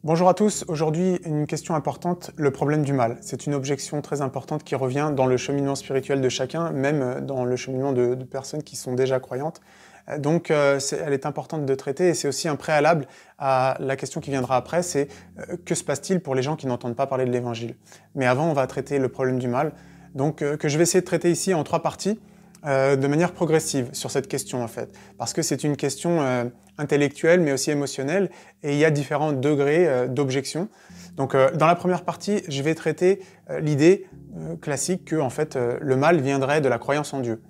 Bonjour à tous, aujourd'hui une question importante, le problème du mal. C'est une objection très importante qui revient dans le cheminement spirituel de chacun, même dans le cheminement de personnes qui sont déjà croyantes. Donc elle est importante de traiter et c'est aussi un préalable à la question qui viendra après, c'est que se passe-t-il pour les gens qui n'entendent pas parler de l'évangile? Mais avant on va traiter le problème du mal, donc que je vais essayer de traiter ici en 3 parties. De manière progressive sur cette question en fait, parce que c'est une question intellectuelle mais aussi émotionnelle et il y a différents degrés d'objection. Donc dans la première partie, je vais traiter l'idée classique que en fait, le mal viendrait de la croyance en Dieu.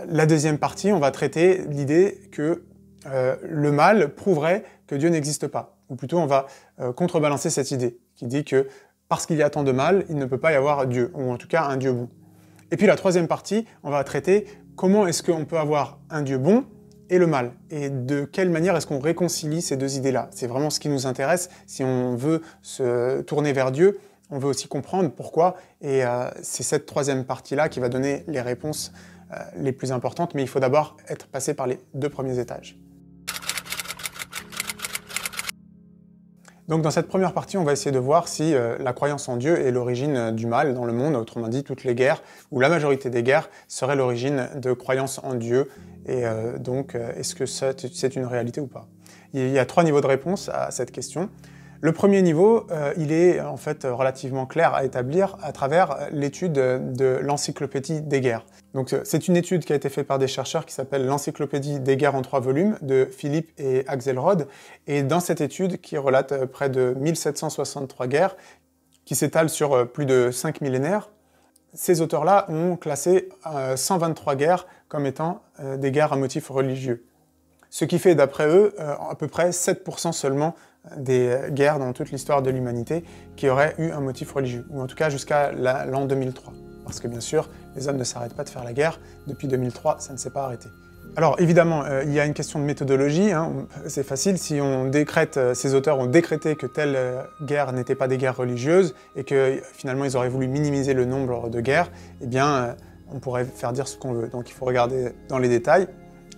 La deuxième partie, on va traiter l'idée que le mal prouverait que Dieu n'existe pas, ou plutôt on va contrebalancer cette idée qui dit que parce qu'il y a tant de mal, il ne peut pas y avoir Dieu, ou en tout cas un Dieu bon. Et puis la troisième partie, on va traiter comment est-ce qu'on peut avoir un Dieu bon et le mal, et de quelle manière est-ce qu'on réconcilie ces deux idées-là. C'est vraiment ce qui nous intéresse. Si on veut se tourner vers Dieu, on veut aussi comprendre pourquoi, et c'est cette troisième partie-là qui va donner les réponses les plus importantes, mais il faut d'abord être passé par les 2 premiers étages. Donc dans cette première partie, on va essayer de voir si la croyance en Dieu est l'origine du mal dans le monde, autrement dit toutes les guerres, ou la majorité des guerres serait l'origine de croyance en Dieu, et donc est-ce que c'est une réalité ou pas? Il y a 3 niveaux de réponse à cette question. Le premier niveau, il est en fait relativement clair à établir à travers l'étude de l'Encyclopédie des guerres. Donc c'est une étude qui a été faite par des chercheurs qui s'appelle l'Encyclopédie des guerres en 3 volumes de Philippe et Axelrod. Et dans cette étude qui relate près de 1763 guerres, qui s'étalent sur plus de 5 millénaires, ces auteurs-là ont classé 123 guerres comme étant des guerres à motif religieux. Ce qui fait, d'après eux, à peu près 7% seulement des guerres dans toute l'histoire de l'humanité qui auraient eu un motif religieux, ou en tout cas jusqu'à l'an 2003. Parce que bien sûr, les hommes ne s'arrêtent pas de faire la guerre, depuis 2003, ça ne s'est pas arrêté. Alors évidemment, il y a une question de méthodologie, hein. C'est facile, si on décrète, ces auteurs ont décrété que telles guerres n'étaient pas des guerres religieuses, et que finalement ils auraient voulu minimiser le nombre de guerres, eh bien on pourrait faire dire ce qu'on veut. Donc il faut regarder dans les détails.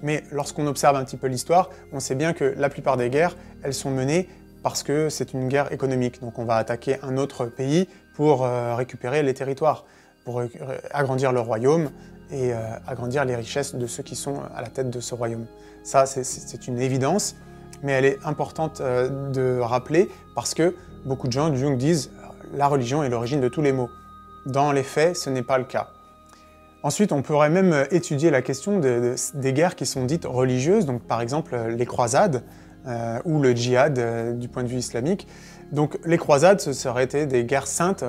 Mais lorsqu'on observe un petit peu l'histoire, on sait bien que la plupart des guerres, elles sont menées parce que c'est une guerre économique. Donc on va attaquer un autre pays pour récupérer les territoires, pour agrandir le royaume et agrandir les richesses de ceux qui sont à la tête de ce royaume. Ça, c'est une évidence, mais elle est importante de rappeler parce que beaucoup de gens du Jung disent « la religion est l'origine de tous les maux ». Dans les faits, ce n'est pas le cas. Ensuite, on pourrait même étudier la question des guerres qui sont dites religieuses, donc par exemple les croisades ou le djihad du point de vue islamique. Donc les croisades, ce seraient été des guerres saintes,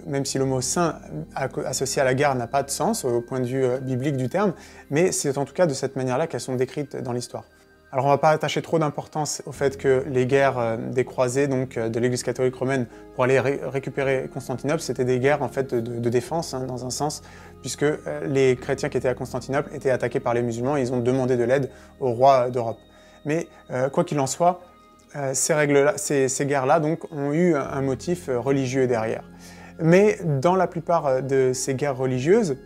même si le mot saint associé à la guerre n'a pas de sens au point de vue biblique du terme, mais c'est en tout cas de cette manière-là qu'elles sont décrites dans l'histoire. Alors on ne va pas attacher trop d'importance au fait que les guerres des croisés, donc de l'Église catholique romaine, pour aller récupérer Constantinople, c'était des guerres en fait de défense, hein, dans un sens, puisque les chrétiens qui étaient à Constantinople étaient attaqués par les musulmans et ils ont demandé de l'aide au roi d'Europe. Mais quoi qu'il en soit, ces guerres-là donc ont eu un motif religieux derrière. Mais dans la plupart de ces guerres religieuses,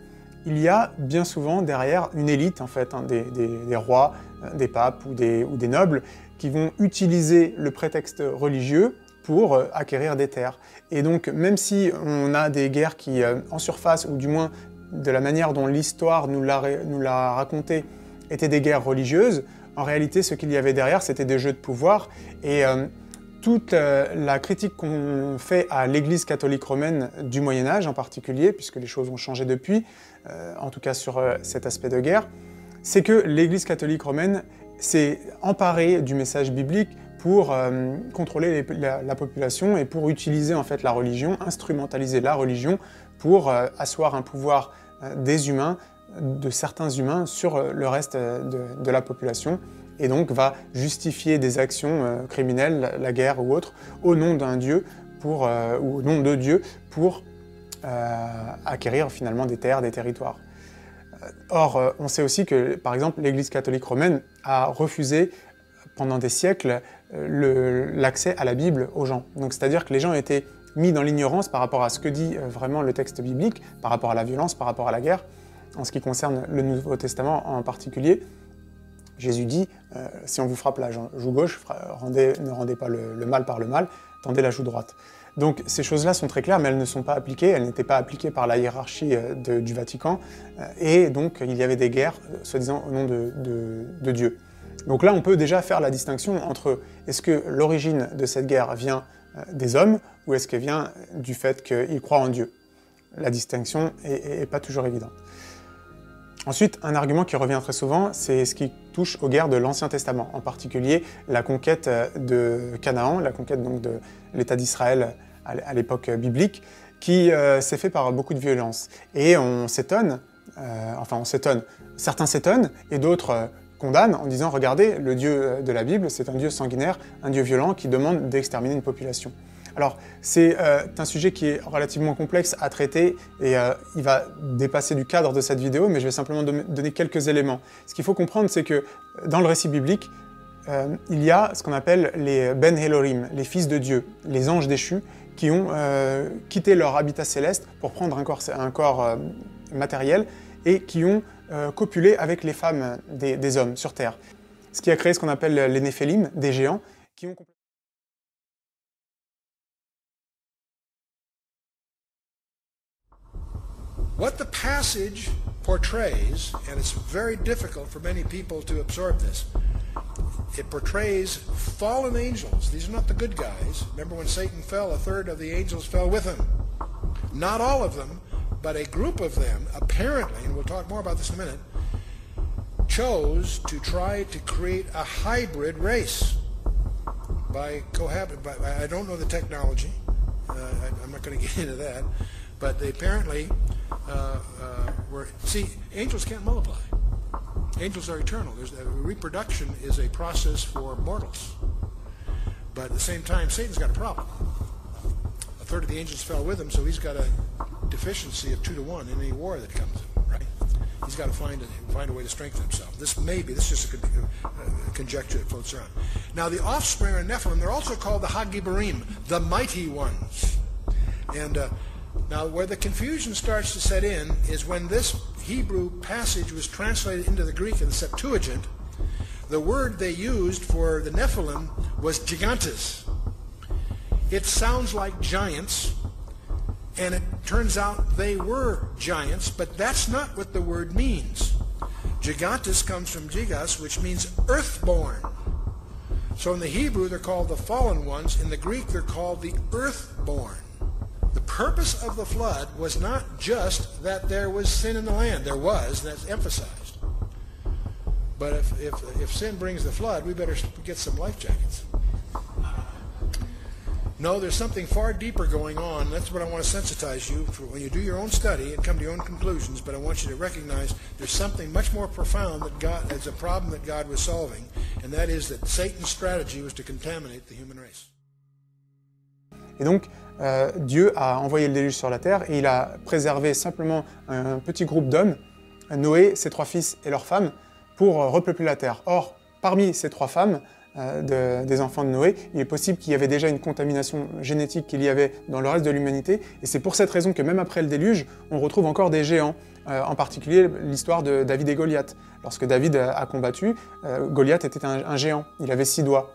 il y a bien souvent derrière une élite en fait, hein, des rois, des papes ou des nobles qui vont utiliser le prétexte religieux pour acquérir des terres. Et donc même si on a des guerres qui, en surface, ou du moins de la manière dont l'histoire nous l'a raconté, étaient des guerres religieuses, en réalité ce qu'il y avait derrière c'était des jeux de pouvoir et toute la critique qu'on fait à l'Église catholique romaine du Moyen-Âge en particulier, puisque les choses ont changé depuis, en tout cas sur cet aspect de guerre, c'est que l'Église catholique romaine s'est emparée du message biblique pour contrôler la population et pour utiliser en fait la religion, instrumentaliser la religion pour asseoir un pouvoir des humains, de certains humains, sur le reste de la population, et donc va justifier des actions criminelles, la guerre ou autre, au nom d'un dieu, ou au nom de Dieu, pour acquérir finalement des terres, des territoires. Or, on sait aussi que, par exemple, l'Église catholique romaine a refusé pendant des siècles l'accès à la Bible aux gens. Donc, c'est-à-dire que les gens étaient mis dans l'ignorance par rapport à ce que dit vraiment le texte biblique, par rapport à la violence, par rapport à la guerre, en ce qui concerne le Nouveau Testament en particulier, Jésus dit, si on vous frappe la joue gauche, ne rendez pas le mal par le mal, tendez la joue droite. Donc ces choses-là sont très claires, mais elles ne sont pas appliquées, elles n'étaient pas appliquées par la hiérarchie du Vatican, et donc il y avait des guerres, soi-disant au nom de Dieu. Donc là, on peut déjà faire la distinction entre est-ce que l'origine de cette guerre vient des hommes, ou est-ce qu'elle vient du fait qu'ils croient en Dieu. La distinction n'est pas toujours évidente. Ensuite, un argument qui revient très souvent, c'est ce qui touche aux guerres de l'Ancien Testament, en particulier la conquête de Canaan, la conquête donc de l'État d'Israël à l'époque biblique, qui s'est fait par beaucoup de violence. Et on s'étonne, certains s'étonnent et d'autres condamnent en disant « Regardez, le Dieu de la Bible, c'est un Dieu sanguinaire, un Dieu violent qui demande d'exterminer une population ». Alors, c'est un sujet qui est relativement complexe à traiter et il va dépasser du cadre de cette vidéo, mais je vais simplement donner quelques éléments. Ce qu'il faut comprendre, c'est que dans le récit biblique, il y a ce qu'on appelle les Ben Elohim, les fils de Dieu, les anges déchus, qui ont quitté leur habitat céleste pour prendre un corps matériel et qui ont copulé avec les femmes des hommes sur Terre. Ce qui a créé ce qu'on appelle les Néphilim, des géants, qui ont What the passage portrays, and it's very difficult for many people to absorb this, it portrays fallen angels. These are not the good guys. Remember when Satan fell, a third of the angels fell with him. Not all of them, but a group of them, apparently, and we'll talk more about this in a minute, chose to try to create a hybrid race by I don't know the technology. I'm not going to get into that. But they apparently see, angels can't multiply. Angels are eternal. Reproduction is a process for mortals. But at the same time, Satan's got a problem. A third of the angels fell with him, so he's got a deficiency of 2 to 1 in any war that comes, right? He's got to find a way to strengthen himself. This is just a conjecture that floats around. Now, the offspring of Nephilim, they're also called the Hagibarim, the mighty ones. And now, where the confusion starts to set in is when this Hebrew passage was translated into the Greek in the Septuagint, the word they used for the Nephilim was gigantes. It sounds like giants, and it turns out they were giants, but that's not what the word means. Gigantes comes from gigas, which means earthborn. So in the Hebrew, they're called the fallen ones. In the Greek, they're called the earthborn. The purpose of the flood was not just that there was sin in the land. There was, that's emphasized. But if sin brings the flood, we better get some life jackets. No, there's something far deeper going on. That's what I want to sensitize you for when you do your own study and come to your own conclusions. But I want you to recognize there's something much more profound that is a problem that God was solving, and that is that Satan's strategy was to contaminate the human race. Et donc, Dieu a envoyé le déluge sur la terre et il a préservé simplement un petit groupe d'hommes, Noé, ses 3 fils et leurs femmes, pour repeupler la terre. Or, parmi ces 3 femmes, des enfants de Noé, il est possible qu'il y avait déjà une contamination génétique qu'il y avait dans le reste de l'humanité, et c'est pour cette raison que même après le déluge, on retrouve encore des géants, en particulier l'histoire de David et Goliath. Lorsque David a combattu, Goliath était un géant, il avait 6 doigts.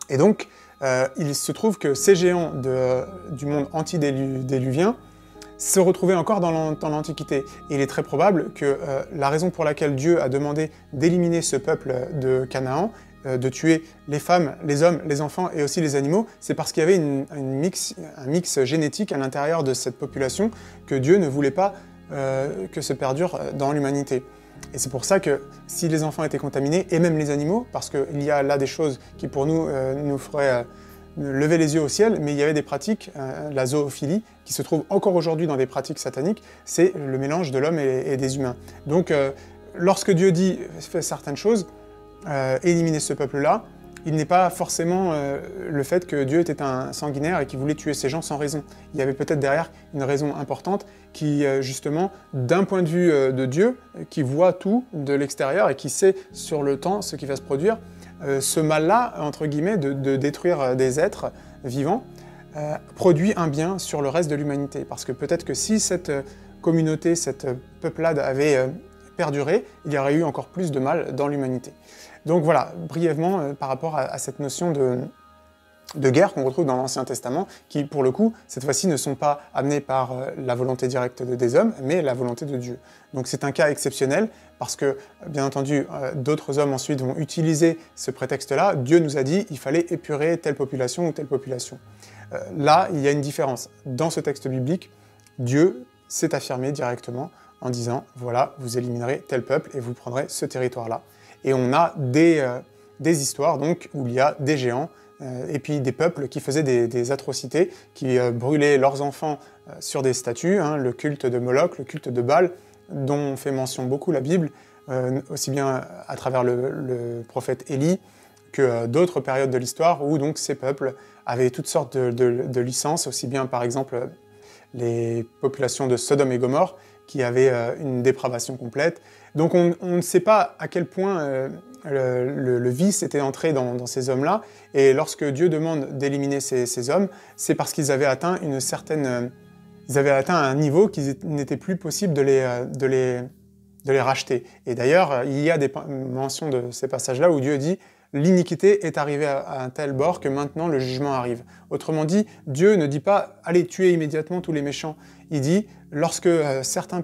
Et donc, il se trouve que ces géants du monde antidéluvien se retrouvaient encore dans l'Antiquité. Et il est très probable que la raison pour laquelle Dieu a demandé d'éliminer ce peuple de Canaan, de tuer les femmes, les hommes, les enfants et aussi les animaux, c'est parce qu'il y avait un mix génétique à l'intérieur de cette population que Dieu ne voulait pas que se perdure dans l'humanité. Et c'est pour ça que si les enfants étaient contaminés, et même les animaux, parce qu'il y a là des choses qui pour nous feraient lever les yeux au ciel, mais il y avait des pratiques, la zoophilie, qui se trouve encore aujourd'hui dans des pratiques sataniques, c'est le mélange de l'homme et des humains. Donc lorsque Dieu dit « fais certaines choses », éliminer ce peuple-là, il n'est pas forcément le fait que Dieu était un sanguinaire et qu'il voulait tuer ces gens sans raison. Il y avait peut-être derrière une raison importante qui, justement, d'un point de vue de Dieu, qui voit tout de l'extérieur et qui sait sur le temps ce qui va se produire, ce mal-là, entre guillemets, de détruire des êtres vivants, produit un bien sur le reste de l'humanité. Parce que peut-être que si cette communauté, cette peuplade avait perduré, il y aurait eu encore plus de mal dans l'humanité. Donc voilà, brièvement, par rapport à cette notion de guerre qu'on retrouve dans l'Ancien Testament, qui, pour le coup, cette fois-ci, ne sont pas amenés par la volonté directe des hommes, mais la volonté de Dieu. Donc c'est un cas exceptionnel, parce que, bien entendu, d'autres hommes ensuite vont utiliser ce prétexte-là. Dieu nous a dit qu'il fallait épurer telle population ou telle population. Là, il y a une différence. Dans ce texte biblique, Dieu s'est affirmé directement en disant « Voilà, vous éliminerez tel peuple et vous prendrez ce territoire-là ». Et on a des histoires donc, où il y a des géants, et puis des peuples qui faisaient des atrocités, qui brûlaient leurs enfants sur des statues, hein, le culte de Moloch, le culte de Baal, dont fait mention beaucoup la Bible, aussi bien à travers le prophète Élie que d'autres périodes de l'histoire où donc ces peuples avaient toutes sortes de licences, aussi bien par exemple les populations de Sodome et Gomorrhe qui avaient une dépravation complète. Donc on ne sait pas à quel point le vice était entré dans ces hommes-là, et lorsque Dieu demande d'éliminer ces hommes, c'est parce qu'ils avaient atteint ils avaient atteint un niveau qu'il n'était plus possible de les racheter. Et d'ailleurs, il y a des mentions de ces passages-là où Dieu dit « L'iniquité est arrivée à un tel bord que maintenant le jugement arrive ». Autrement dit, Dieu ne dit pas « Allez, tuez immédiatement tous les méchants ». Il dit « Lorsque certains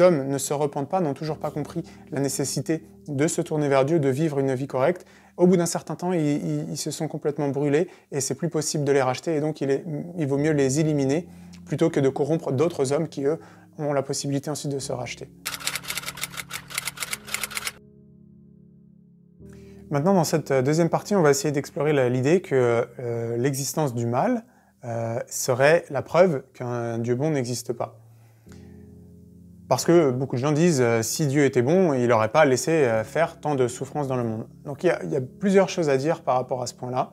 hommes ne se repentent pas, n'ont toujours pas compris la nécessité de se tourner vers Dieu, de vivre une vie correcte, au bout d'un certain temps, ils se sont complètement brûlés et c'est plus possible de les racheter. Et donc, il vaut mieux les éliminer plutôt que de corrompre d'autres hommes qui, eux, ont la possibilité ensuite de se racheter. » Maintenant, dans cette deuxième partie, on va essayer d'explorer l'idée que l'existence du mal serait la preuve qu'un Dieu bon n'existe pas. Parce que beaucoup de gens disent si Dieu était bon, il n'aurait pas laissé faire tant de souffrances dans le monde. Donc il y a plusieurs choses à dire par rapport à ce point-là.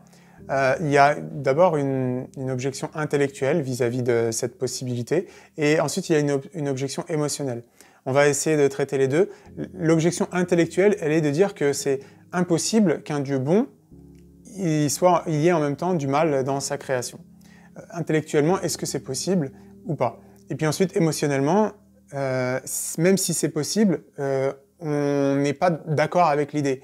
Il y a d'abord une objection intellectuelle vis-à-vis de cette possibilité, et ensuite il y a une objection émotionnelle. On va essayer de traiter les deux. L'objection intellectuelle, elle est de dire que c'est impossible qu'un Dieu bon, il y ait en même temps du mal dans sa création. Intellectuellement, est-ce que c'est possible ou pas? Et puis ensuite, émotionnellement, même si c'est possible, on n'est pas d'accord avec l'idée.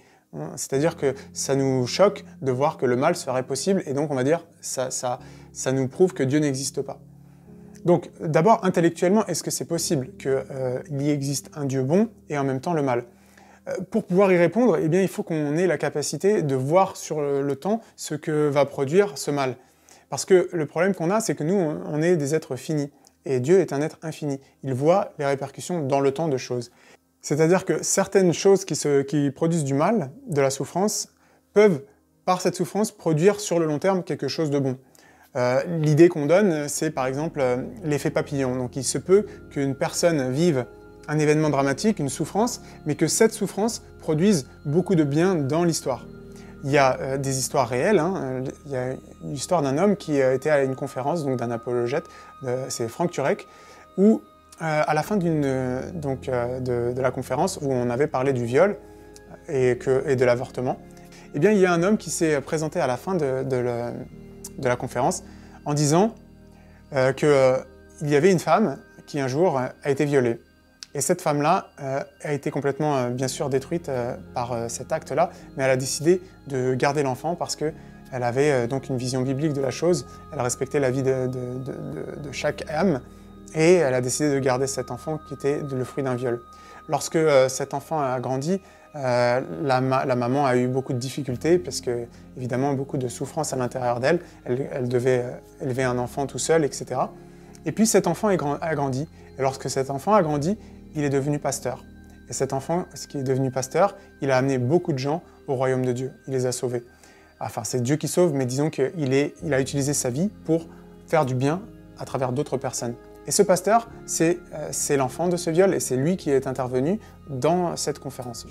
C'est-à-dire que ça nous choque de voir que le mal serait possible, et donc on va dire ça nous prouve que Dieu n'existe pas. Donc d'abord, intellectuellement, est-ce que c'est possible qu'il y existe un Dieu bon et en même temps le mal? Pour pouvoir y répondre, eh bien, il faut qu'on ait la capacité de voir sur le temps ce que va produire ce mal. Parce que le problème qu'on a, c'est que nous, on est des êtres finis. Et Dieu est un être infini. Il voit les répercussions dans le temps de choses. C'est-à-dire que certaines choses qui produisent du mal, de la souffrance, peuvent, par cette souffrance, produire sur le long terme quelque chose de bon. L'idée qu'on donne, c'est par exemple l'effet papillon. Donc il se peut qu'une personne vive un événement dramatique, une souffrance, mais que cette souffrance produise beaucoup de bien dans l'histoire. Il y a des histoires réelles, hein. Il y a l'histoire d'un homme qui était à une conférence, donc d'un apologète, c'est Frank Turek, où à la fin de la conférence, où on avait parlé du viol et de l'avortement, eh bien il y a un homme qui s'est présenté à la fin de la conférence en disant qu'il y avait une femme qui un jour a été violée. Et cette femme-là a été complètement, bien sûr, détruite par cet acte-là, mais elle a décidé de garder l'enfant parce qu'elle avait donc une vision biblique de la chose, elle respectait la vie de chaque âme, et elle a décidé de garder cet enfant qui était le fruit d'un viol. Lorsque cet enfant a grandi, la maman a eu beaucoup de difficultés, parce que, évidemment, beaucoup de souffrance à l'intérieur d'elle, elle devait élever un enfant tout seul, etc. Et puis cet enfant a grandi, et lorsque cet enfant a grandi, il est devenu pasteur. Et cet enfant, ce qui est devenu pasteur, il a amené beaucoup de gens au royaume de Dieu. Il les a sauvés. Enfin, c'est Dieu qui sauve, mais disons qu'il a utilisé sa vie pour faire du bien à travers d'autres personnes. Et ce pasteur, c'est l'enfant de ce viol, et c'est lui qui est intervenu dans cette conférence.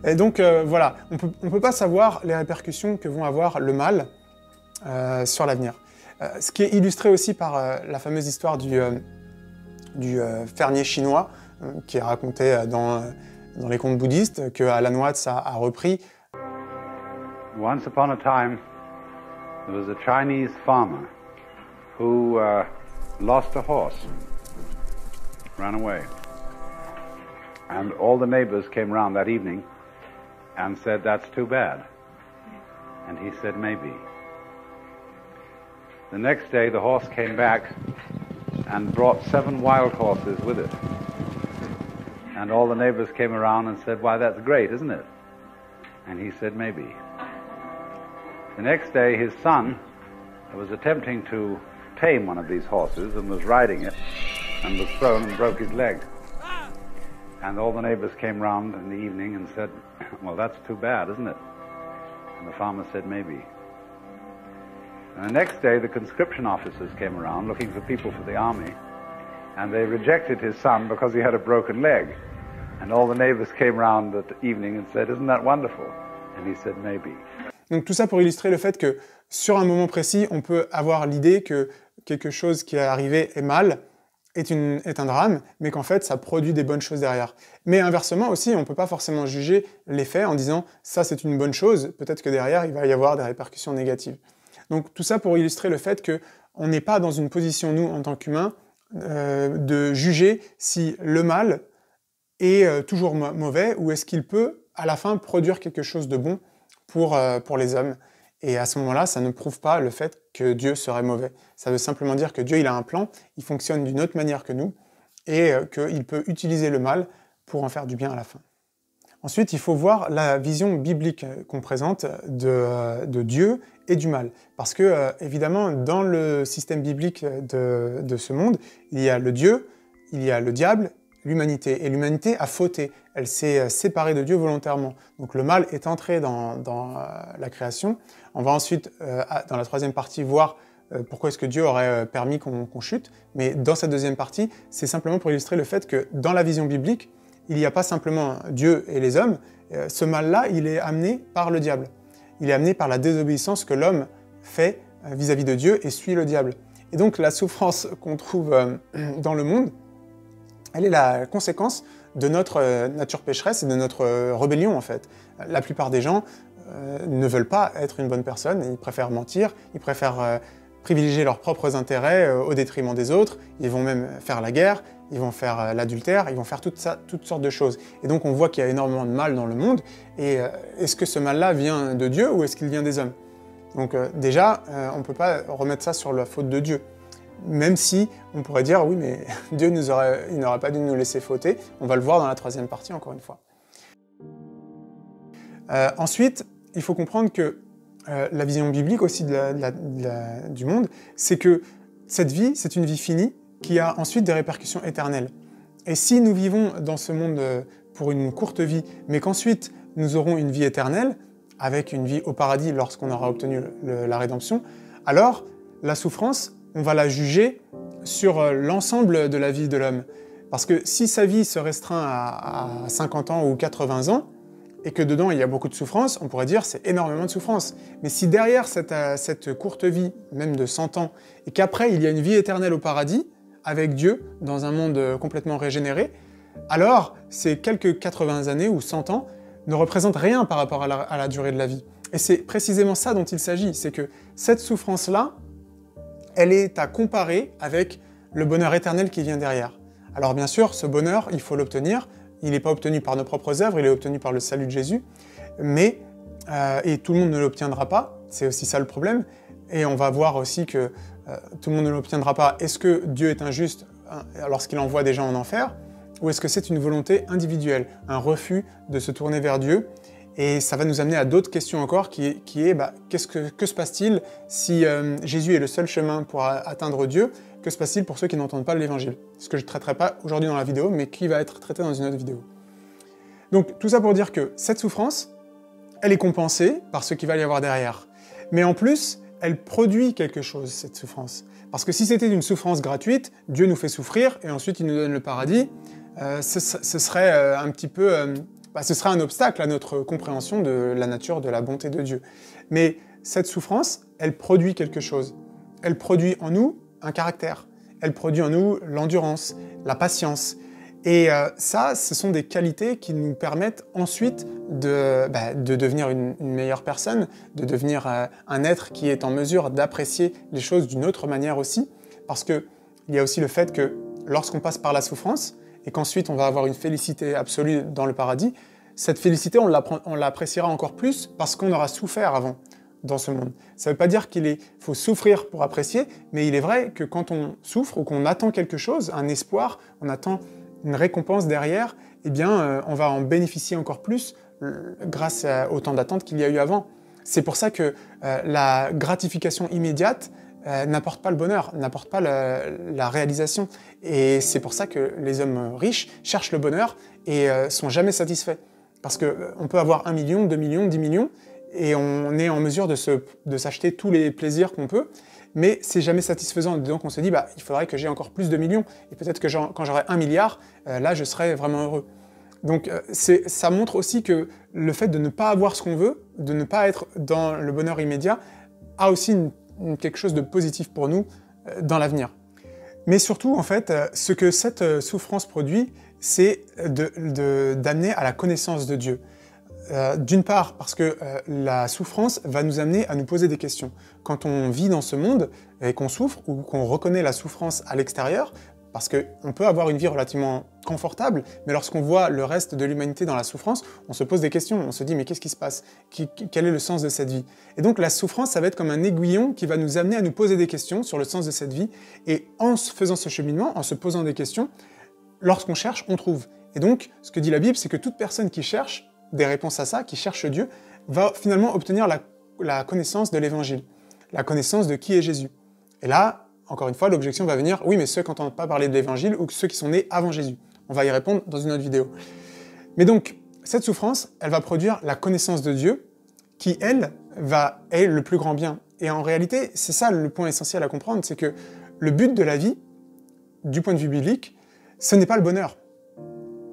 Et donc, voilà, on ne peut pas savoir les répercussions que vont avoir le mal sur l'avenir. Ce qui est illustré aussi par la fameuse histoire du fermier chinois, qui est raconté dans les contes bouddhistes, que Alan Watts a repris. Once upon a time, there was a Chinese farmer who lost a horse, ran away. And all the neighbors came round that evening and said, "That's too bad." And he said, "Maybe." The next day the horse came back and brought 7 wild horses with it. And all the neighbors came around and said, "Why, that's great, isn't it?" And he said, "Maybe." The next day his son was attempting to tame one of these horses and was riding it and was thrown and broke his leg. And all the neighbors came round in the evening and said, "Well, that's too bad, isn't it?" And the farmer said, "Maybe." And the next day the conscription officers came around looking for people for the army, and they rejected his son because he had a broken leg. And all the neighbors came round that evening and said, "Isn't that wonderful?" And he said, "Maybe." Donc tout ça pour illustrer le fait que sur un moment précis, on peut avoir l'idée que quelque chose qui est arrivé est mal, est un drame, mais qu'en fait ça produit des bonnes choses derrière. Mais inversement aussi, on ne peut pas forcément juger les faits en disant ça c'est une bonne chose, peut-être que derrière il va y avoir des répercussions négatives. Donc tout ça pour illustrer le fait qu'on n'est pas dans une position, nous, en tant qu'humains, de juger si le mal est toujours mauvais ou est-ce qu'il peut, à la fin, produire quelque chose de bon pour les hommes. Et à ce moment-là, ça ne prouve pas le fait que Dieu serait mauvais. Ça veut simplement dire que Dieu, il a un plan, il fonctionne d'une autre manière que nous, et qu'il peut utiliser le mal pour en faire du bien à la fin. Ensuite, il faut voir la vision biblique qu'on présente de Dieu et du mal. Parce que, évidemment, dans le système biblique de ce monde, il y a le Dieu, il y a le diable, l'humanité. Et l'humanité a fauté, elle s'est séparée de Dieu volontairement. Donc le mal est entré dans la création. On va ensuite, dans la troisième partie, voir pourquoi est-ce que Dieu aurait permis qu'on chute. Mais dans cette deuxième partie, c'est simplement pour illustrer le fait que dans la vision biblique, il n'y a pas simplement Dieu et les hommes. Ce mal-là, il est amené par le diable. Il est amené par la désobéissance que l'homme fait vis-à-vis de Dieu et suit le diable. Et donc la souffrance qu'on trouve dans le monde, elle est la conséquence de notre nature pécheresse et de notre rébellion en fait. La plupart des gens ne veulent pas être une bonne personne, ils préfèrent mentir, ils préfèrent privilégier leurs propres intérêts au détriment des autres, ils vont même faire la guerre, ils vont faire l'adultère, ils vont faire toutes sortes de choses. Et donc on voit qu'il y a énormément de mal dans le monde, et est-ce que ce mal-là vient de Dieu ou est-ce qu'il vient des hommes? Donc déjà, on ne peut pas remettre ça sur la faute de Dieu. Même si on pourrait dire, oui, mais Dieu il n'aurait pas dû nous laisser fauter. On va le voir dans la troisième partie, encore une fois. Ensuite, il faut comprendre que la vision biblique aussi du monde, c'est que cette vie, c'est une vie finie qui a ensuite des répercussions éternelles. Et si nous vivons dans ce monde pour une courte vie, mais qu'ensuite nous aurons une vie éternelle, avec une vie au paradis lorsqu'on aura obtenu la rédemption, alors la souffrance, on va la juger sur l'ensemble de la vie de l'homme. Parce que si sa vie se restreint à 50 ans ou 80 ans, et que dedans il y a beaucoup de souffrance, on pourrait dire c'est énormément de souffrance. Mais si derrière cette courte vie, même de 100 ans, et qu'après il y a une vie éternelle au paradis, avec Dieu, dans un monde complètement régénéré, alors ces quelques 80 années ou 100 ans ne représentent rien par rapport à la durée de la vie. Et c'est précisément ça dont il s'agit, c'est que cette souffrance-là, elle est à comparer avec le bonheur éternel qui vient derrière. Alors bien sûr, ce bonheur, il faut l'obtenir. Il n'est pas obtenu par nos propres œuvres, il est obtenu par le salut de Jésus. Mais, et tout le monde ne l'obtiendra pas, c'est aussi ça le problème. Et on va voir aussi que tout le monde ne l'obtiendra pas. Est-ce que Dieu est injuste lorsqu'il envoie des gens en enfer? Ou est-ce que c'est une volonté individuelle, un refus de se tourner vers Dieu? Et ça va nous amener à d'autres questions encore, qui est que se passe-t-il si Jésus est le seul chemin pour atteindre Dieu? Que se passe-t-il pour ceux qui n'entendent pas l'Évangile? Ce que je ne traiterai pas aujourd'hui dans la vidéo, mais qui va être traité dans une autre vidéo. Donc tout ça pour dire que cette souffrance, elle est compensée par ce qu'il va y avoir derrière. Mais en plus, elle produit quelque chose, cette souffrance. Parce que si c'était une souffrance gratuite, Dieu nous fait souffrir et ensuite il nous donne le paradis, ce serait un petit peu... ce serait un obstacle à notre compréhension de la nature, de la bonté de Dieu. Mais cette souffrance, elle produit quelque chose. Elle produit en nous un caractère. Elle produit en nous l'endurance, la patience. Et ça, ce sont des qualités qui nous permettent ensuite de devenir une meilleure personne, de devenir un être qui est en mesure d'apprécier les choses d'une autre manière aussi. Parce qu'il y a aussi le fait que lorsqu'on passe par la souffrance, et qu'ensuite on va avoir une félicité absolue dans le paradis, cette félicité, on l'appréciera encore plus parce qu'on aura souffert avant dans ce monde. Ça ne veut pas dire qu'il faut souffrir pour apprécier, mais il est vrai que quand on souffre ou qu'on attend quelque chose, un espoir, on attend une récompense derrière, eh bien, on va en bénéficier encore plus grâce au temps d'attente qu'il y a eu avant. C'est pour ça que la gratification immédiate n'apporte pas le bonheur, n'apporte pas la réalisation. Et c'est pour ça que les hommes riches cherchent le bonheur et sont jamais satisfaits. Parce qu'on peut avoir 1 million, 2 millions, 10 millions, et on est en mesure de s'acheter tous les plaisirs qu'on peut, mais c'est jamais satisfaisant. Donc on se dit, il faudrait que j'ai encore plus de millions, et peut-être que quand j'aurai 1 milliard, là je serai vraiment heureux. Donc ça montre aussi que le fait de ne pas avoir ce qu'on veut, de ne pas être dans le bonheur immédiat, a aussi quelque chose de positif pour nous dans l'avenir. Mais surtout, en fait, ce que cette souffrance produit, c'est d'amener à la connaissance de Dieu. D'une part, parce que la souffrance va nous amener à nous poser des questions. Quand on vit dans ce monde et qu'on souffre, ou qu'on reconnaît la souffrance à l'extérieur, parce qu'on peut avoir une vie relativement confortable, mais lorsqu'on voit le reste de l'humanité dans la souffrance, on se pose des questions, on se dit mais qu'est-ce qui se passe? Quel est le sens de cette vie? Et donc la souffrance, ça va être comme un aiguillon qui va nous amener à nous poser des questions sur le sens de cette vie, et en faisant ce cheminement, en se posant des questions, lorsqu'on cherche, on trouve. Et donc, ce que dit la Bible, c'est que toute personne qui cherche des réponses à ça, qui cherche Dieu, va finalement obtenir la connaissance de l'Évangile, la connaissance de qui est Jésus. Et là, encore une fois, l'objection va venir, oui, mais ceux qui n'entendent pas parler de l'Évangile ou ceux qui sont nés avant Jésus. On va y répondre dans une autre vidéo. Mais donc, cette souffrance, elle va produire la connaissance de Dieu, qui, elle, est le plus grand bien. Et en réalité, c'est ça le point essentiel à comprendre, c'est que le but de la vie, du point de vue biblique, ce n'est pas le bonheur.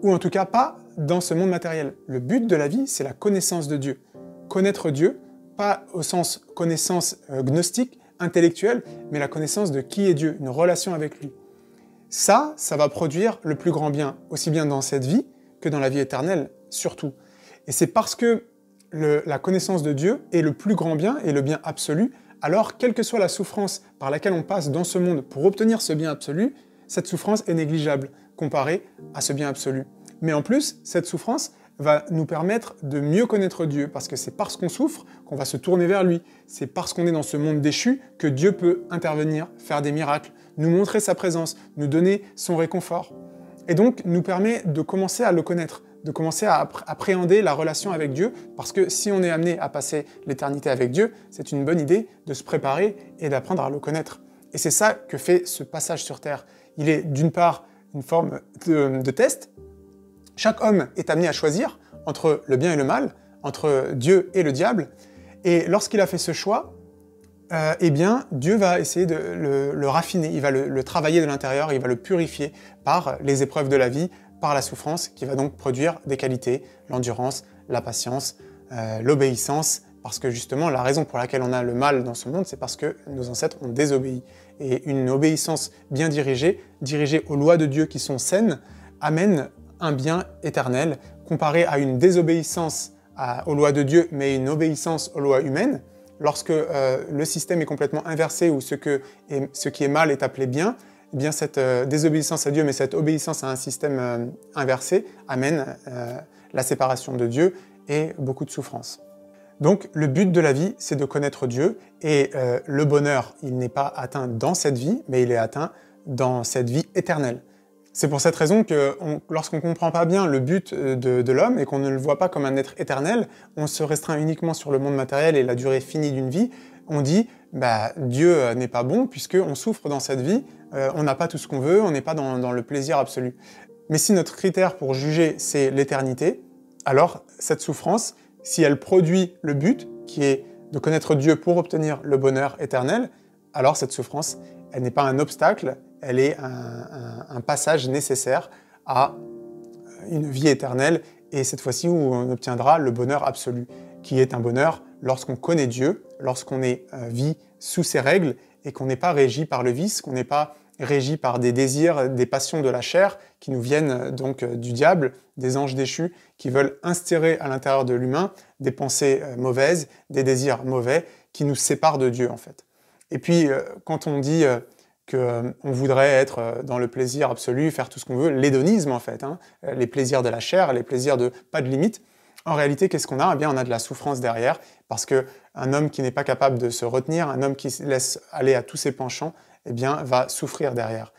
Ou en tout cas, pas dans ce monde matériel. Le but de la vie, c'est la connaissance de Dieu. Connaître Dieu, pas au sens connaissance gnostique, intellectuelle, mais la connaissance de qui est Dieu, une relation avec lui. Ça va produire le plus grand bien, aussi bien dans cette vie que dans la vie éternelle, surtout. Et c'est parce que la connaissance de Dieu est le plus grand bien et le bien absolu, alors quelle que soit la souffrance par laquelle on passe dans ce monde pour obtenir ce bien absolu, cette souffrance est négligeable comparée à ce bien absolu. Mais en plus, cette souffrance va nous permettre de mieux connaître Dieu, parce que c'est parce qu'on souffre qu'on va se tourner vers lui. C'est parce qu'on est dans ce monde déchu que Dieu peut intervenir, faire des miracles, nous montrer sa présence, nous donner son réconfort. Et donc, nous permet de commencer à le connaître, de commencer à appréhender la relation avec Dieu, parce que si on est amené à passer l'éternité avec Dieu, c'est une bonne idée de se préparer et d'apprendre à le connaître. Et c'est ça que fait ce passage sur Terre. Il est d'une part une forme de test. Chaque homme est amené à choisir entre le bien et le mal, entre Dieu et le diable. Et lorsqu'il a fait ce choix, eh bien, Dieu va essayer de le raffiner, il va le travailler de l'intérieur, il va le purifier par les épreuves de la vie, par la souffrance, qui va donc produire des qualités, l'endurance, la patience, l'obéissance, parce que justement, la raison pour laquelle on a le mal dans ce monde, c'est parce que nos ancêtres ont désobéi. Et une obéissance bien dirigée aux lois de Dieu qui sont saines, amène un bien éternel, comparé à une désobéissance aux lois de Dieu, mais une obéissance aux lois humaines. Lorsque le système est complètement inversé, ou ce qui est mal est appelé bien, eh bien cette désobéissance à Dieu, mais cette obéissance à un système inversé, amène la séparation de Dieu et beaucoup de souffrance. Donc le but de la vie, c'est de connaître Dieu, et le bonheur, il n'est pas atteint dans cette vie, mais il est atteint dans cette vie éternelle. C'est pour cette raison que lorsqu'on ne comprend pas bien le but de l'homme et qu'on ne le voit pas comme un être éternel, on se restreint uniquement sur le monde matériel et la durée finie d'une vie, on dit Dieu n'est pas bon puisqu'on souffre dans cette vie, on n'a pas tout ce qu'on veut, on n'est pas dans le plaisir absolu. Mais si notre critère pour juger c'est l'éternité, alors cette souffrance, si elle produit le but qui est de connaître Dieu pour obtenir le bonheur éternel, alors cette souffrance, elle n'est pas un obstacle, elle est un passage nécessaire à une vie éternelle, et cette fois-ci où on obtiendra le bonheur absolu, qui est un bonheur lorsqu'on connaît Dieu, lorsqu'on vit sous ses règles, et qu'on n'est pas régi par le vice, qu'on n'est pas régi par des désirs, des passions de la chair, qui nous viennent donc du diable, des anges déchus, qui veulent instaurer à l'intérieur de l'humain des pensées mauvaises, des désirs mauvais, qui nous séparent de Dieu en fait. Et puis, quand on dit on voudrait être dans le plaisir absolu, faire tout ce qu'on veut, l'hédonisme en fait, hein, les plaisirs de la chair, les plaisirs de pas de limite. En réalité, qu'est-ce qu'on a? Eh bien, on a de la souffrance derrière, parce qu'un homme qui n'est pas capable de se retenir, un homme qui se laisse aller à tous ses penchants, eh bien, va souffrir derrière.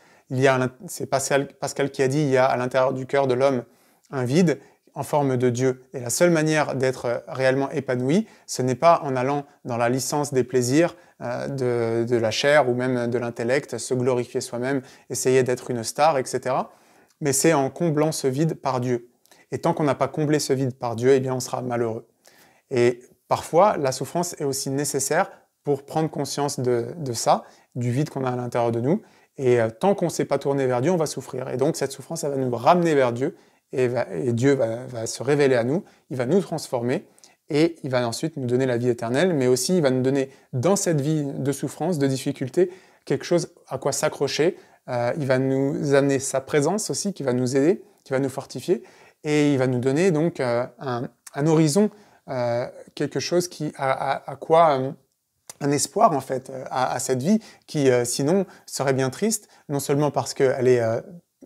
C'est Pascal qui a dit, il y a à l'intérieur du cœur de l'homme un vide en forme de Dieu. Et la seule manière d'être réellement épanoui, ce n'est pas en allant dans la licence des plaisirs de la chair ou même de l'intellect, se glorifier soi-même, essayer d'être une star, etc. Mais c'est en comblant ce vide par Dieu. Et tant qu'on n'a pas comblé ce vide par Dieu, eh bien on sera malheureux. Et parfois, la souffrance est aussi nécessaire pour prendre conscience de ça, du vide qu'on a à l'intérieur de nous. Et tant qu'on ne s'est pas tourné vers Dieu, on va souffrir. Et donc cette souffrance, elle va nous ramener vers Dieu, et Dieu va se révéler à nous, il va nous transformer, et il va ensuite nous donner la vie éternelle, mais aussi il va nous donner dans cette vie de souffrance, de difficulté, quelque chose à quoi s'accrocher. Il va nous amener sa présence aussi, qui va nous aider, qui va nous fortifier, et il va nous donner donc un horizon, quelque chose un espoir en fait à cette vie qui sinon serait bien triste, non seulement parce qu'elle est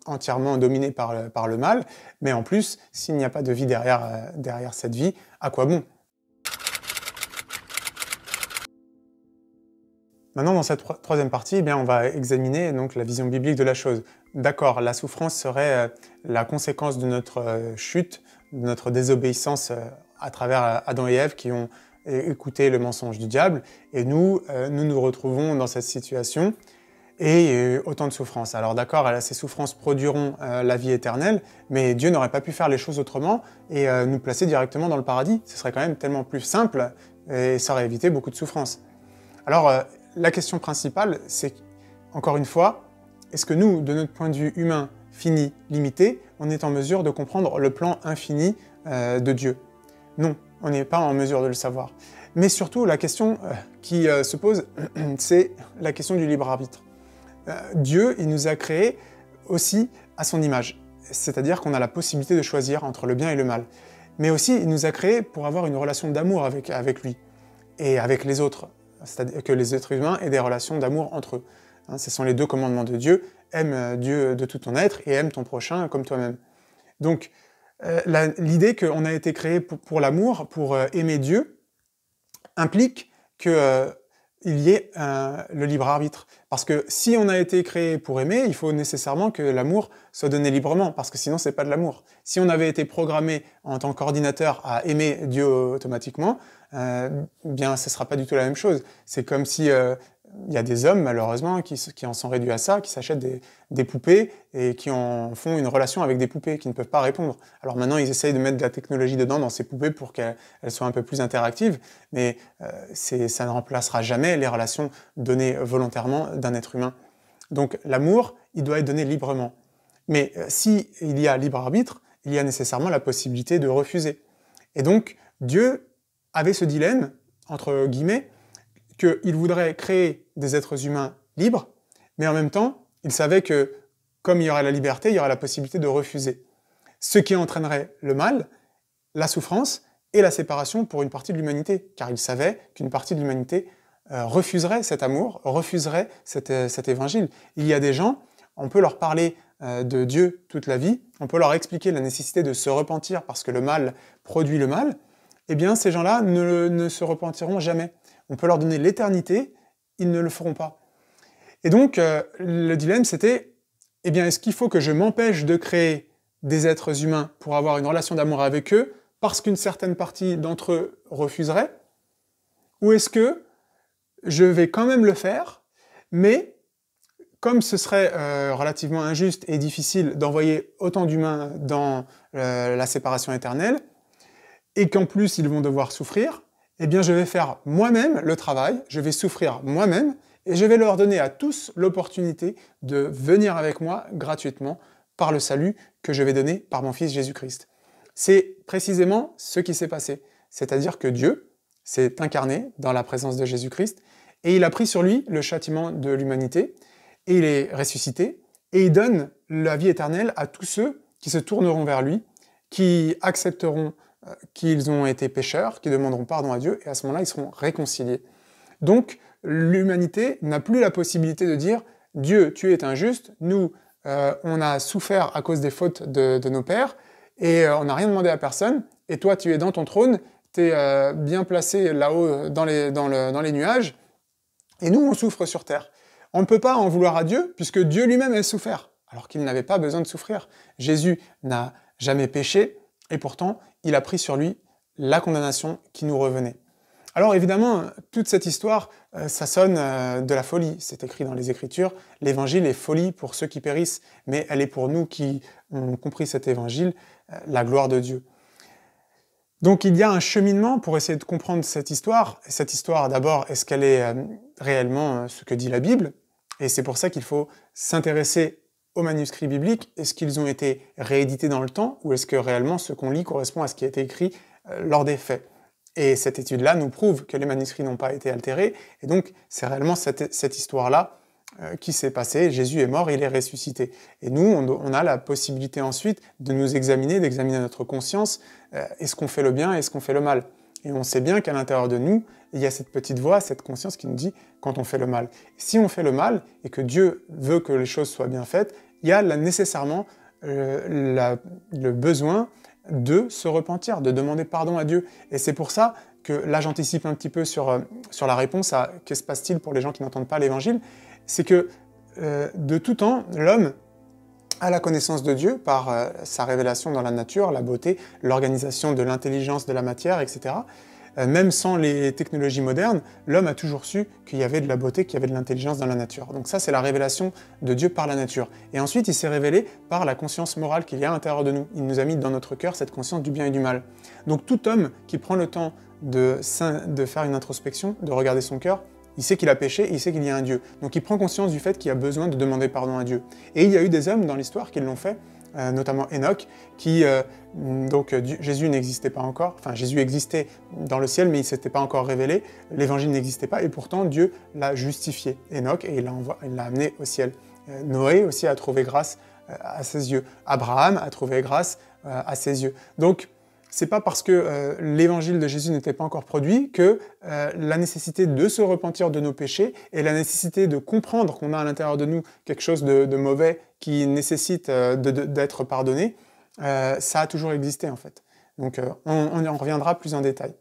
entièrement dominée par le mal, mais en plus, s'il n'y a pas de vie derrière cette vie, à quoi bon? Maintenant, dans cette troisième partie, eh bien, on va examiner donc, la vision biblique de la chose. D'accord, la souffrance serait la conséquence de notre chute, de notre désobéissance à travers Adam et Ève qui ont écouté le mensonge du diable, et nous nous retrouvons dans cette situation, et autant de souffrances. Alors d'accord, ces souffrances produiront la vie éternelle, mais Dieu n'aurait pas pu faire les choses autrement et nous placer directement dans le paradis. Ce serait quand même tellement plus simple et ça aurait évité beaucoup de souffrances. Alors la question principale, c'est encore une fois, est-ce que nous, de notre point de vue humain, fini, limité, on est en mesure de comprendre le plan infini de Dieu? Non, on n'est pas en mesure de le savoir. Mais surtout, la question qui se pose, c'est la question du libre arbitre. Dieu, il nous a créés aussi à son image. C'est-à-dire qu'on a la possibilité de choisir entre le bien et le mal. Mais aussi, il nous a créés pour avoir une relation d'amour avec lui et avec les autres. C'est-à-dire que les êtres humains aient des relations d'amour entre eux. Hein, ce sont les deux commandements de Dieu. Aime Dieu de tout ton être et aime ton prochain comme toi-même. Donc, l'idée qu'on a été créé pour l'amour, pour aimer Dieu, implique que il y ait le libre arbitre. Parce que si on a été créé pour aimer, il faut nécessairement que l'amour soit donné librement, parce que sinon c'est pas de l'amour. Si on avait été programmé en tant qu'ordinateur à aimer Dieu automatiquement, bien ce sera pas du tout la même chose. C'est comme si il y a des hommes, malheureusement, qui en sont réduits à ça, qui s'achètent des poupées et qui en font une relation avec des poupées, qui ne peuvent pas répondre. Alors maintenant, ils essayent de mettre de la technologie dedans dans ces poupées pour qu'elles soient un peu plus interactives, mais ça ne remplacera jamais les relations données volontairement d'un être humain. Donc l'amour, il doit être donné librement. Mais s'il y a libre arbitre, il y a nécessairement la possibilité de refuser. Et donc, Dieu avait ce dilemme, entre guillemets, qu'il voudrait créer des êtres humains libres, mais en même temps, il savait que, comme il y aurait la liberté, il y aurait la possibilité de refuser. Ce qui entraînerait le mal, la souffrance et la séparation pour une partie de l'humanité, car il savait qu'une partie de l'humanité refuserait cet amour, refuserait cet évangile. Il y a des gens, on peut leur parler de Dieu toute la vie, on peut leur expliquer la nécessité de se repentir parce que le mal produit le mal, eh bien ces gens-là ne se repentiront jamais. On peut leur donner l'éternité, ils ne le feront pas. Et donc, le dilemme, c'était, eh bien, est-ce qu'il faut que je m'empêche de créer des êtres humains pour avoir une relation d'amour avec eux, parce qu'une certaine partie d'entre eux refuserait? Ou est-ce que je vais quand même le faire, mais comme ce serait relativement injuste et difficile d'envoyer autant d'humains dans la séparation éternelle, et qu'en plus ils vont devoir souffrir, eh bien je vais faire moi-même le travail, je vais souffrir moi-même, et je vais leur donner à tous l'opportunité de venir avec moi gratuitement par le salut que je vais donner par mon Fils Jésus-Christ. C'est précisément ce qui s'est passé. C'est-à-dire que Dieu s'est incarné dans la présence de Jésus-Christ, et il a pris sur lui le châtiment de l'humanité, et il est ressuscité, et il donne la vie éternelle à tous ceux qui se tourneront vers lui, qui accepteront qu'ils ont été pécheurs, qui demanderont pardon à Dieu, et à ce moment-là, ils seront réconciliés. Donc, l'humanité n'a plus la possibilité de dire Dieu, tu es injuste, nous, on a souffert à cause des fautes de nos pères, et on n'a rien demandé à personne, et toi, tu es dans ton trône, tu es bien placé là-haut dans les nuages, et nous, on souffre sur terre. On ne peut pas en vouloir à Dieu, puisque Dieu lui-même a souffert, alors qu'il n'avait pas besoin de souffrir. Jésus n'a jamais péché, et pourtant, il a pris sur lui la condamnation qui nous revenait. Alors évidemment, toute cette histoire, ça sonne de la folie. C'est écrit dans les Écritures, l'évangile est folie pour ceux qui périssent, mais elle est pour nous qui ont compris cet évangile, la gloire de Dieu. Donc il y a un cheminement pour essayer de comprendre cette histoire. Et cette histoire, d'abord, est-ce qu'elle est réellement ce que dit la Bible? Et c'est pour ça qu'il faut s'intéresser aux manuscrits bibliques. Est-ce qu'ils ont été réédités dans le temps, ou est-ce que réellement ce qu'on lit correspond à ce qui a été écrit lors des faits? Et cette étude-là nous prouve que les manuscrits n'ont pas été altérés, et donc c'est réellement cette histoire-là qui s'est passée. Jésus est mort, il est ressuscité. Et nous, on a la possibilité ensuite de nous examiner, d'examiner notre conscience. Est-ce qu'on fait le bien, est-ce qu'on fait le mal? Et on sait bien qu'à l'intérieur de nous, il y a cette petite voix, cette conscience qui nous dit quand on fait le mal. Si on fait le mal, et que Dieu veut que les choses soient bien faites, il y a nécessairement le besoin de se repentir, de demander pardon à Dieu. Et c'est pour ça que là j'anticipe un petit peu sur la réponse à qu'est-ce qui se passe-t-il pour les gens qui n'entendent pas l'Évangile. C'est que de tout temps, l'homme a la connaissance de Dieu par sa révélation dans la nature, la beauté, l'organisation de l'intelligence de la matière, etc. Même sans les technologies modernes, l'homme a toujours su qu'il y avait de la beauté, qu'il y avait de l'intelligence dans la nature. Donc ça, c'est la révélation de Dieu par la nature. Et ensuite, il s'est révélé par la conscience morale qu'il y a à l'intérieur de nous. Il nous a mis dans notre cœur cette conscience du bien et du mal. Donc tout homme qui prend le temps de faire une introspection, de regarder son cœur, il sait qu'il a péché et il sait qu'il y a un Dieu. Donc il prend conscience du fait qu'il a besoin de demander pardon à Dieu. Et il y a eu des hommes dans l'histoire qui l'ont fait, notamment Enoch, qui, Jésus n'existait pas encore, enfin Jésus existait dans le ciel, mais il ne s'était pas encore révélé, l'évangile n'existait pas, et pourtant Dieu l'a justifié, Enoch, et il l'a amené au ciel. Noé aussi a trouvé grâce à ses yeux. Abraham a trouvé grâce à ses yeux. Donc, c'est pas parce que l'évangile de Jésus n'était pas encore produit que la nécessité de se repentir de nos péchés et la nécessité de comprendre qu'on a à l'intérieur de nous quelque chose de mauvais qui nécessite d'être pardonné, ça a toujours existé en fait. Donc on en reviendra plus en détail.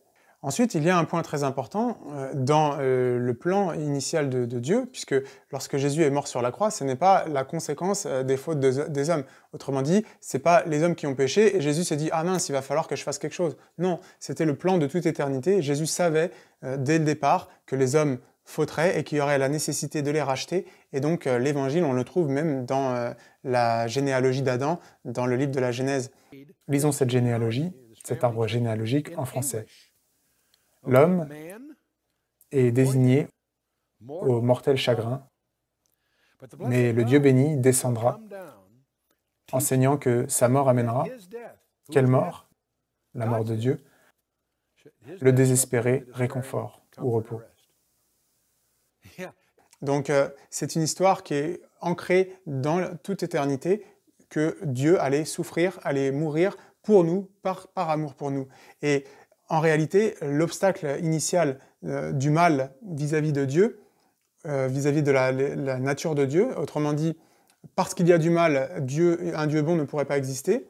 Ensuite, il y a un point très important dans le plan initial de Dieu, puisque lorsque Jésus est mort sur la croix, ce n'est pas la conséquence des fautes des hommes. Autrement dit, ce n'est pas les hommes qui ont péché, et Jésus s'est dit « Ah mince, il va falloir que je fasse quelque chose ». Non, c'était le plan de toute éternité. Jésus savait dès le départ que les hommes fauteraient et qu'il y aurait la nécessité de les racheter. Et donc l'évangile, on le trouve même dans la généalogie d'Adam, dans le livre de la Genèse. Lisons cette généalogie, cet arbre généalogique en français. L'homme est désigné au mortel chagrin, mais le Dieu béni descendra, enseignant que sa mort amènera. Quelle mort? La mort de Dieu. Le désespéré réconfort ou repos. Donc c'est une histoire qui est ancrée dans toute éternité, que Dieu allait souffrir, allait mourir pour nous, par amour pour nous. Et en réalité, l'obstacle initial du mal vis-à-vis de Dieu, vis-à-vis de la nature de Dieu, autrement dit, parce qu'il y a du mal, un Dieu bon ne pourrait pas exister,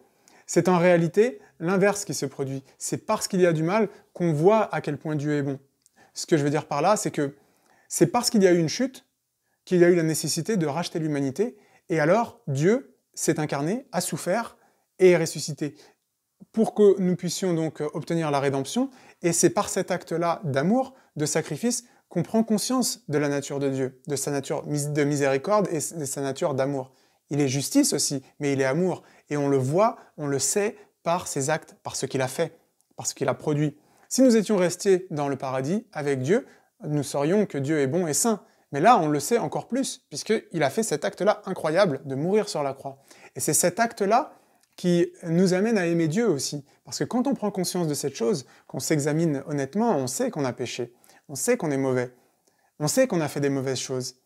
c'est en réalité l'inverse qui se produit. C'est parce qu'il y a du mal qu'on voit à quel point Dieu est bon. Ce que je veux dire par là, c'est que c'est parce qu'il y a eu une chute qu'il y a eu la nécessité de racheter l'humanité, et alors Dieu s'est incarné, a souffert et est ressuscité, pour que nous puissions donc obtenir la rédemption, et c'est par cet acte-là d'amour, de sacrifice, qu'on prend conscience de la nature de Dieu, de sa nature de miséricorde et de sa nature d'amour. Il est justice aussi, mais il est amour, et on le voit, on le sait par ses actes, par ce qu'il a fait, par ce qu'il a produit. Si nous étions restés dans le paradis avec Dieu, nous saurions que Dieu est bon et saint, mais là on le sait encore plus, puisqu'il a fait cet acte-là incroyable de mourir sur la croix. Et c'est cet acte-là qui nous amène à aimer Dieu aussi. Parce que quand on prend conscience de cette chose, qu'on s'examine honnêtement, on sait qu'on a péché, on sait qu'on est mauvais, on sait qu'on a fait des mauvaises choses.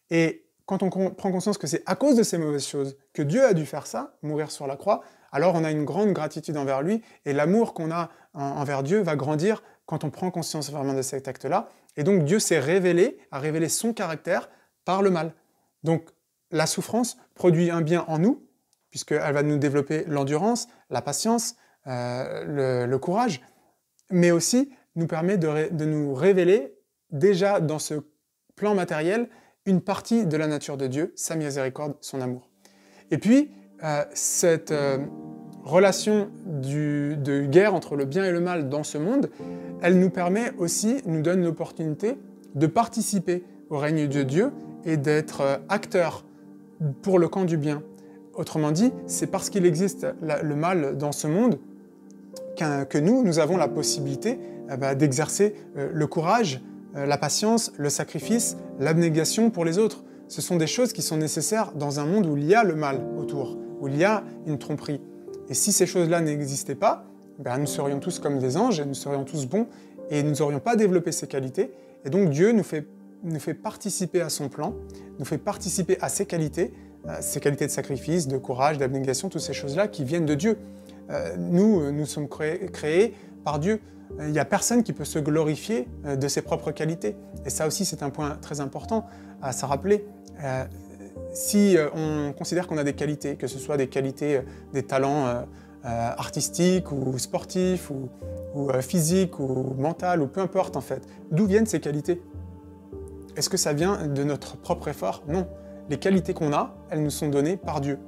Et quand on prend conscience que c'est à cause de ces mauvaises choses que Dieu a dû faire ça, mourir sur la croix, alors on a une grande gratitude envers lui, et l'amour qu'on a envers Dieu va grandir quand on prend conscience vraiment de cet acte-là. Et donc Dieu s'est révélé, a révélé son caractère par le mal. Donc la souffrance produit un bien en nous, puisqu'elle va nous développer l'endurance, la patience, le courage, mais aussi nous permet de nous révéler déjà dans ce plan matériel une partie de la nature de Dieu, sa miséricorde, son amour. Et puis, cette relation de guerre entre le bien et le mal dans ce monde, elle nous permet aussi, nous donne l'opportunité de participer au règne de Dieu et d'être acteurs pour le camp du bien. Autrement dit, c'est parce qu'il existe le mal dans ce monde que nous avons la possibilité d'exercer le courage, la patience, le sacrifice, l'abnégation pour les autres. Ce sont des choses qui sont nécessaires dans un monde où il y a le mal autour, où il y a une tromperie. Et si ces choses-là n'existaient pas, nous serions tous comme des anges, et nous serions tous bons, et nous n'aurions pas développé ces qualités. Et donc Dieu nous fait participer à son plan, nous fait participer à ces qualités de sacrifice, de courage, d'abnégation, toutes ces choses-là qui viennent de Dieu. Nous sommes créés par Dieu. Il n'y a personne qui peut se glorifier de ses propres qualités. Et ça aussi, c'est un point très important à se rappeler. Si on considère qu'on a des qualités, que ce soit des qualités, des talents artistiques ou sportifs ou physiques ou mentales ou peu importe en fait, d'où viennent ces qualités? Est-ce que ça vient de notre propre effort? Non. Les qualités qu'on a, elles nous sont données par Dieu.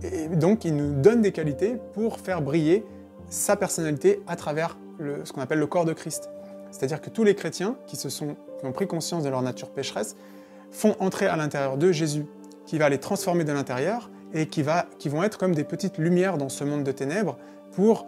Et donc, il nous donne des qualités pour faire briller sa personnalité à travers ce qu'on appelle le corps de Christ. C'est-à-dire que tous les chrétiens qui ont pris conscience de leur nature pécheresse font entrer à l'intérieur d'eux Jésus, qui va les transformer de l'intérieur et qui vont être comme des petites lumières dans ce monde de ténèbres pour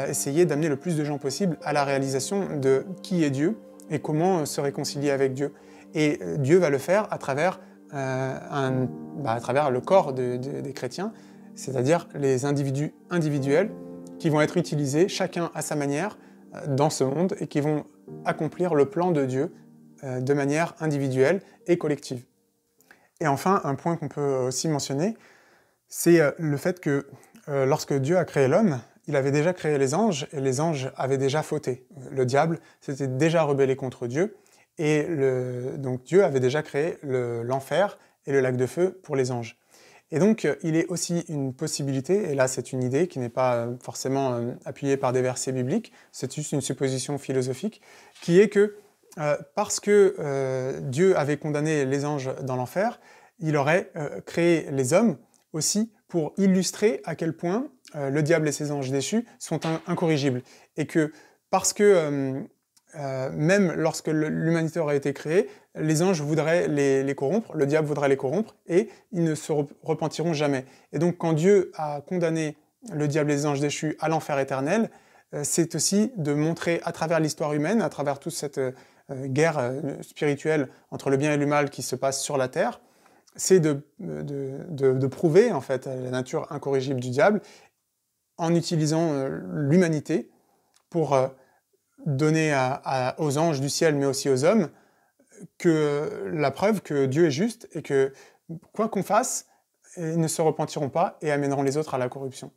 essayer d'amener le plus de gens possible à la réalisation de qui est Dieu et comment se réconcilier avec Dieu. Et Dieu va le faire à travers le corps des chrétiens, c'est-à-dire les individus individuels qui vont être utilisés chacun à sa manière dans ce monde et qui vont accomplir le plan de Dieu de manière individuelle et collective. Et enfin, un point qu'on peut aussi mentionner, c'est le fait que lorsque Dieu a créé l'homme, il avait déjà créé les anges et les anges avaient déjà fauté. Le diable s'était déjà rebellé contre Dieu et donc Dieu avait déjà créé l'enfer et le lac de feu pour les anges. Et donc, il est aussi une possibilité, et là c'est une idée qui n'est pas forcément appuyée par des versets bibliques, c'est juste une supposition philosophique, qui est que parce que Dieu avait condamné les anges dans l'enfer, il aurait créé les hommes aussi pour illustrer à quel point le diable et ses anges déchus sont incorrigibles. Et que parce que même lorsque l'humanité aurait été créée, les anges voudraient les corrompre, le diable voudrait les corrompre, et ils ne se repentiront jamais. Et donc quand Dieu a condamné le diable et les anges déchus à l'enfer éternel, c'est aussi de montrer à travers l'histoire humaine, à travers toute cette guerre spirituelle entre le bien et le mal qui se passe sur la terre, c'est de prouver en fait la nature incorrigible du diable en utilisant l'humanité pour donner aux anges du ciel, mais aussi aux hommes, que la preuve que Dieu est juste et que quoi qu'on fasse, ils ne se repentiront pas et amèneront les autres à la corruption.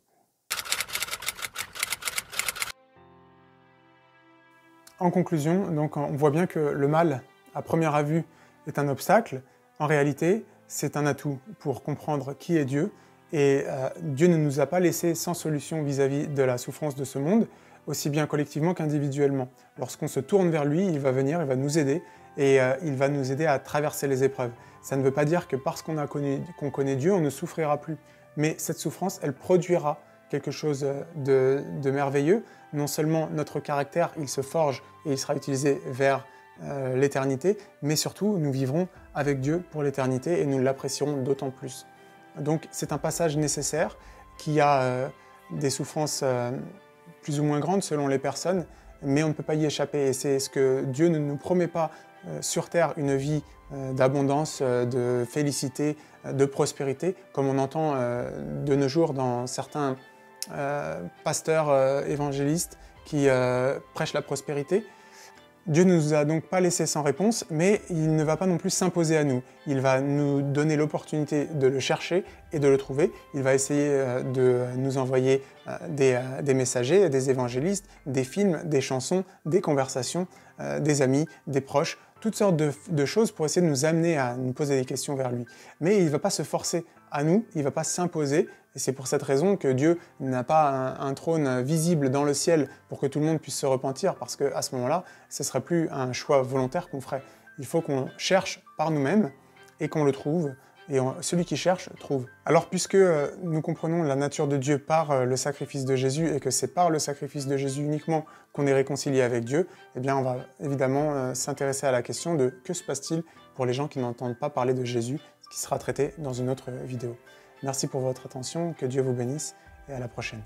En conclusion, donc, on voit bien que le mal, à première vue, est un obstacle. En réalité, c'est un atout pour comprendre qui est Dieu. Et Dieu ne nous a pas laissé sans solution vis-à-vis de la souffrance de ce monde, aussi bien collectivement qu'individuellement. Lorsqu'on se tourne vers lui, il va venir, il va nous aider, et il va nous aider à traverser les épreuves. Ça ne veut pas dire que parce qu'on connaît Dieu, on ne souffrira plus. Mais cette souffrance, elle produira quelque chose de merveilleux. Non seulement notre caractère, il se forge et il sera utilisé vers l'éternité, mais surtout, nous vivrons avec Dieu pour l'éternité et nous l'apprécierons d'autant plus. Donc c'est un passage nécessaire qui a des souffrances plus ou moins grandes selon les personnes, mais on ne peut pas y échapper. Et c'est ce que Dieu ne nous promet pas sur terre, une vie d'abondance, de félicité, de prospérité, comme on entend de nos jours dans certains pasteurs évangélistes qui prêchent la prospérité. Dieu ne nous a donc pas laissé sans réponse, mais il ne va pas non plus s'imposer à nous. Il va nous donner l'opportunité de le chercher et de le trouver. Il va essayer de nous envoyer des messagers, des évangélistes, des films, des chansons, des conversations, des amis, des proches, toutes sortes de choses pour essayer de nous amener à nous poser des questions vers lui. Mais il ne va pas se forcer à nous, il ne va pas s'imposer, et c'est pour cette raison que Dieu n'a pas un trône visible dans le ciel pour que tout le monde puisse se repentir, parce qu'à ce moment-là, ce ne serait plus un choix volontaire qu'on ferait. Il faut qu'on cherche par nous-mêmes et qu'on le trouve, et celui qui cherche, trouve. Alors puisque nous comprenons la nature de Dieu par le sacrifice de Jésus, et que c'est par le sacrifice de Jésus uniquement qu'on est réconcilié avec Dieu, eh bien on va évidemment s'intéresser à la question de que se passe-t-il pour les gens qui n'entendent pas parler de Jésus, ce qui sera traité dans une autre vidéo. Merci pour votre attention, que Dieu vous bénisse, et à la prochaine.